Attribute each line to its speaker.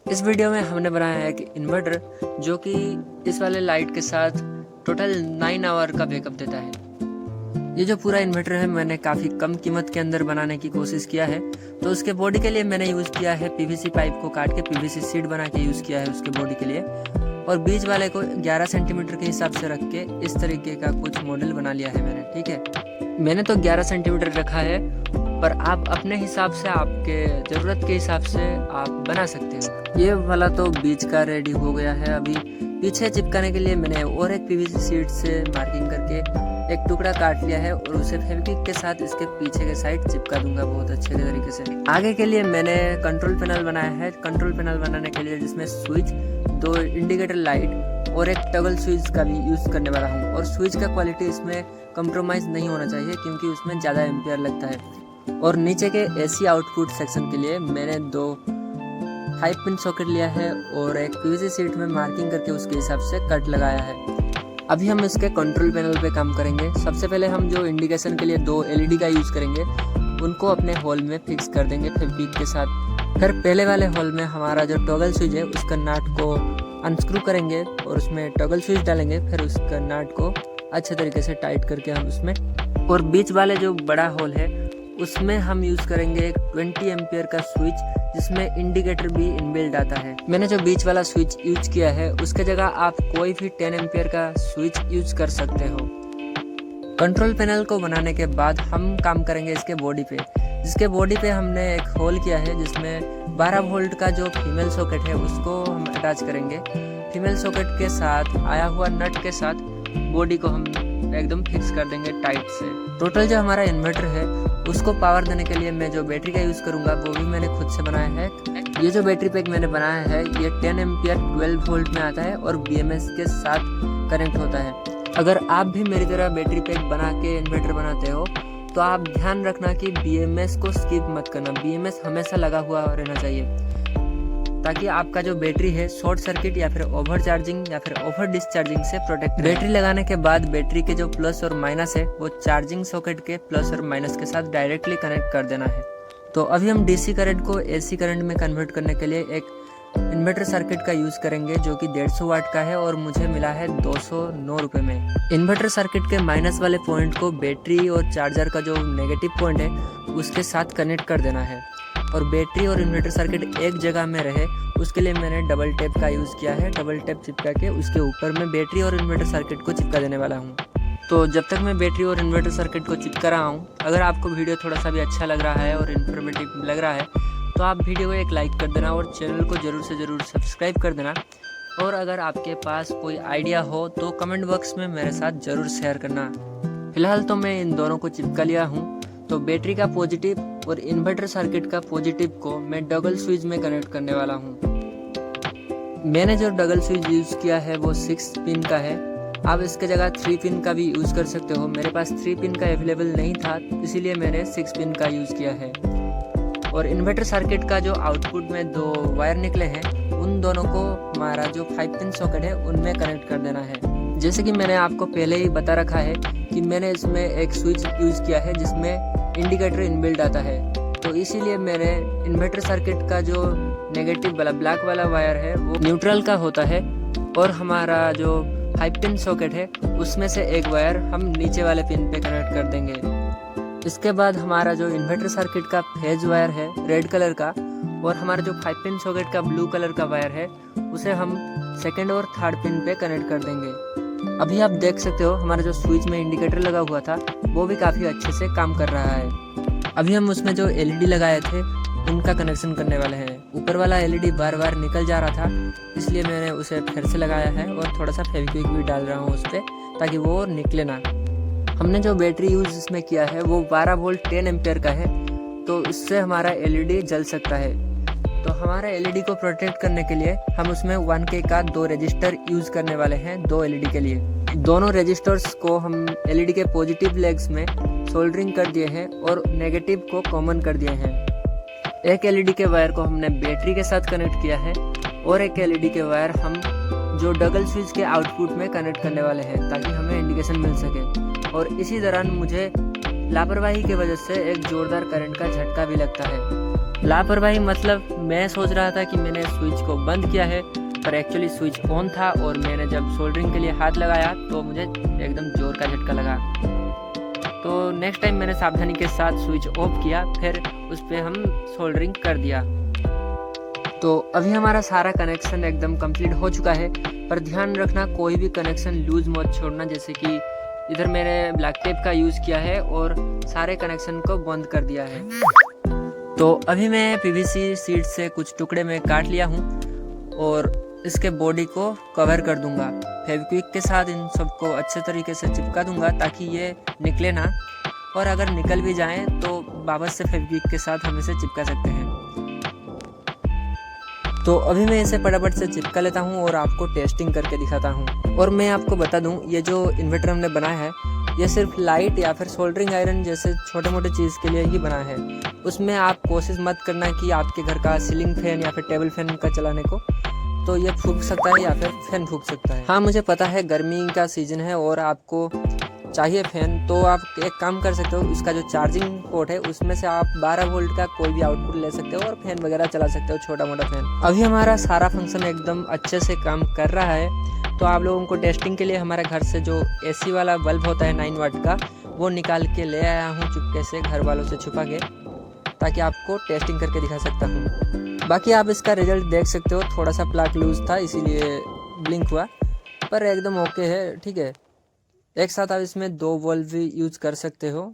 Speaker 1: इस वीडियो में हमने बनाया है कि इन्वर्टर जो कि इस वाले लाइट के साथ टोटल 9 आवर का बैकअप देता है। ये जो पूरा इन्वर्टर है मैंने काफ़ी कम कीमत के अंदर बनाने की कोशिश किया है। तो उसके बॉडी के लिए मैंने यूज़ किया है पीवीसी पाइप को काट के पीवीसी शीट बना के यूज़ किया है उसके बॉडी के लिए, और बीच वाले को 11 सेंटीमीटर के हिसाब से रख के इस तरीके का कुछ मॉडल बना लिया है मैंने। ठीक है, मैंने तो 11 सेंटीमीटर रखा है, पर आप अपने हिसाब से आपके ज़रूरत के हिसाब से आप बना सकते हो। ये वाला तो बीच का रेडी हो गया है। अभी पीछे चिपकाने के लिए मैंने और एक पीवीसी शीट से मार्किंग करके एक टुकड़ा काट लिया है और उसे फेविक्विक के साथ इसके पीछे के साइड चिपका दूंगा बहुत अच्छे तरीके से। आगे के लिए मैंने कंट्रोल पैनल बनाया है। कंट्रोल पैनल बनाने के लिए जिसमें स्विच, 2 इंडिकेटर लाइट और एक टॉगल स्विच का भी यूज़ करने वाला हूँ। और स्विच का क्वालिटी इसमें कंप्रोमाइज़ नहीं होना चाहिए क्योंकि उसमें ज़्यादा एम्पियर लगता है। और नीचे के एसी आउटपुट सेक्शन के लिए मैंने 2 5 पिन सॉकेट लिया है और एक पीवीसी शीट में मार्किंग करके उसके हिसाब से कट लगाया है। अभी हम इसके कंट्रोल पैनल पे काम करेंगे। सबसे पहले हम जो इंडिकेशन के लिए 2 एलईडी का यूज़ करेंगे उनको अपने होल में फिक्स कर देंगे फेविक्विक के साथ। फिर पहले वाले होल में हमारा जो टॉगल स्विच है उसका नट को अनस्क्रू करेंगे और उसमें टॉगल स्विच डालेंगे। फिर उसका नट को अच्छे तरीके से टाइट करके हम उसमें, और बीच वाले जो बड़ा होल है उसमें हम यूज़ करेंगे एक 20 एम्पियर का स्विच जिसमें इंडिकेटर भी इनबिल्ट आता है। मैंने जो बीच वाला स्विच यूज किया है उसके जगह आप कोई भी 10 एम्पियर का स्विच यूज कर सकते हो। कंट्रोल पैनल को बनाने के बाद हम काम करेंगे इसके बॉडी पे, जिसके बॉडी पे हमने एक होल किया है जिसमें 12 वोल्ट का जो फीमेल सॉकेट है उसको हम अटैच करेंगे। फीमेल सॉकेट के साथ आया हुआ नट के साथ बॉडी को हम एकदम फिक्स कर देंगे टाइट से। टोटल जो हमारा इन्वर्टर है उसको पावर देने के लिए मैं जो बैटरी का यूज़ करूँगा वो भी मैंने खुद से बनाया है। ये जो बैटरी पैक मैंने बनाया है ये 10 एम्पियर 12 वोल्ट में आता है और BMS के साथ कनेक्ट होता है। अगर आप भी मेरी तरह बैटरी पैक बना के इन्वर्टर बनाते हो तो आप ध्यान रखना कि BMS को स्किप मत करना। BMS हमेशा लगा हुआ रहना चाहिए ताकि आपका जो बैटरी है शॉर्ट सर्किट या फिर ओवर चार्जिंग या फिर ओवर डिस्चार्जिंग से प्रोटेक्ट। बैटरी लगाने के बाद बैटरी के जो प्लस और माइनस है वो चार्जिंग सॉकेट के प्लस और माइनस के साथ डायरेक्टली कनेक्ट कर देना है। तो अभी हम DC करंट को AC करंट में कन्वर्ट करने के लिए एक इन्वर्टर सर्किट का यूज़ करेंगे जो कि 150 वाट का है और मुझे मिला है 209 रुपये में। इन्वर्टर सर्किट के माइनस वाले पॉइंट को बैटरी और चार्जर का जो नेगेटिव पॉइंट है उसके साथ कनेक्ट कर देना है, और बैटरी और इन्वर्टर सर्किट एक जगह में रहे उसके लिए मैंने डबल टेप का यूज़ किया है। डबल टेप चिपका के उसके ऊपर मैं बैटरी और इन्वर्टर सर्किट को चिपका देने वाला हूँ। तो जब तक मैं बैटरी और इन्वर्टर सर्किट को चिपका रहा हूँ, अगर आपको वीडियो थोड़ा सा भी अच्छा लग रहा है और इन्फॉर्मेटिव लग रहा है तो आप वीडियो को एक लाइक कर देना और चैनल को ज़रूर से ज़रूर सब्सक्राइब कर देना। और अगर आपके पास कोई आइडिया हो तो कमेंट बॉक्स में मेरे साथ ज़रूर शेयर करना। फिलहाल तो मैं इन दोनों को चिपका लिया हूँ। तो बैटरी का पॉजिटिव और इन्वर्टर सर्किट का पॉजिटिव को मैं डबल स्विच में कनेक्ट करने वाला हूँ। मैंने जो डबल स्विच यूज़ किया है वो 6 पिन का है। आप इसके जगह 3 पिन का भी यूज़ कर सकते हो। मेरे पास 3 पिन का अवेलेबल नहीं था इसीलिए मैंने 6 पिन का यूज़ किया है। और इन्वर्टर सर्किट का जो आउटपुट में 2 वायर निकले हैं उन दोनों को हमारा जो 5 पिन सॉकेट है उनमें कनेक्ट कर देना है। जैसे कि मैंने आपको पहले ही बता रखा है कि मैंने इसमें एक स्विच यूज़ किया है जिसमें इंडिकेटर इनबिल्ट आता है, तो इसीलिए मैंने इन्वर्टर सर्किट का जो नेगेटिव वाला ब्लैक वाला वायर है वो न्यूट्रल का होता है, और हमारा जो 5 पिन सॉकेट है उसमें से एक वायर हम नीचे वाले पिन पे कनेक्ट कर देंगे। इसके बाद हमारा जो इन्वर्टर सर्किट का फेज वायर है रेड कलर का, और हमारा जो 5 पिन सॉकेट का ब्लू कलर का वायर है उसे हम सेकंड और थर्ड पिन पे कनेक्ट कर देंगे। अभी आप देख सकते हो हमारा जो स्विच में इंडिकेटर लगा हुआ था वो भी काफ़ी अच्छे से काम कर रहा है। अभी हम उसमें जो LED लगाए थे उनका कनेक्शन करने वाले हैं। ऊपर वाला LED बार बार निकल जा रहा था इसलिए मैंने उसे फिर से लगाया है और थोड़ा सा फेविक्विक भी डाल रहा हूँ उस पर ताकि वो निकले ना। हमने जो बैटरी यूज़ इसमें किया है वो 12 वोल्ट 10 एम्पियर का है, तो इससे हमारा LED जल सकता है। तो हमारा LED को प्रोटेक्ट करने के लिए हम उसमें 1K का 2 रजिस्टर यूज़ करने वाले हैं 2 LED के लिए। दोनों रजिस्टर्स को हम LED के पॉजिटिव लेग्स में सोल्डरिंग कर दिए हैं और नेगेटिव को कॉमन कर दिए हैं। एक LED के वायर को हमने बैटरी के साथ कनेक्ट किया है और एक LED के वायर हम जो डबल स्विच के आउटपुट में कनेक्ट करने वाले हैं ताकि हमें इंडिकेशन मिल सके। और इसी दौरान मुझे लापरवाही की वजह से एक जोरदार करंट का झटका भी लगता है। लापरवाही मतलब मैं सोच रहा था कि मैंने स्विच को बंद किया है, पर एक्चुअली स्विच ऑन था और मैंने जब सोल्डरिंग के लिए हाथ लगाया तो मुझे एकदम जोर का झटका लगा। तो नेक्स्ट टाइम मैंने सावधानी के साथ स्विच ऑफ किया, फिर उस पर हम सोल्डरिंग कर दिया। तो अभी हमारा सारा कनेक्शन एकदम कंप्लीट हो चुका है, पर ध्यान रखना कोई भी कनेक्शन लूज मत छोड़ना। जैसे कि इधर मैंने ब्लैक टेप का यूज़ किया है और सारे कनेक्शन को बंद कर दिया है। तो अभी मैं पीवीसी शीट से कुछ टुकड़े में काट लिया हूँ और इसके बॉडी को कवर कर दूंगा। फेविक्विक के साथ इन सबको अच्छे तरीके से चिपका दूंगा ताकि ये निकले ना, और अगर निकल भी जाएं तो वापस से फेविक्विक के साथ हम इसे चिपका सकते हैं। तो अभी मैं इसे फटाफट से चिपका लेता हूँ और आपको टेस्टिंग करके दिखाता हूँ। और मैं आपको बता दूँ, ये जो इन्वर्टर हमने बनाया है ये सिर्फ लाइट या फिर सोल्डरिंग आयरन जैसे छोटे मोटे चीज़ के लिए ही बना है। उसमें आप कोशिश मत करना कि आपके घर का सीलिंग फैन या फिर टेबल फैन का चलाने को, तो ये फूंक सकता है या फिर फैन फूंक सकता है। हाँ, मुझे पता है गर्मी का सीज़न है और आपको चाहिए फैन, तो आप एक काम कर सकते हो, इसका जो चार्जिंग पोर्ट है उसमें से आप 12 वोल्ट का कोई भी आउटपुट ले सकते हो और फैन वगैरह चला सकते हो, छोटा मोटा फैन। अभी हमारा सारा फंक्शन एकदम अच्छे से काम कर रहा है। तो आप लोगों को टेस्टिंग के लिए हमारे घर से जो AC वाला बल्ब होता है 9 वाट का, वो निकाल के ले आया हूँ चुपके से, घर वालों से छुपा के, ताकि आपको टेस्टिंग करके दिखा सकता हूँ। बाकी आप इसका रिजल्ट देख सकते हो, थोड़ा सा प्लग लूज था इसीलिए ब्लिंक हुआ, पर एकदम ओके है, ठीक है। एक साथ आप इसमें 2 बल्ब भी यूज कर सकते हो।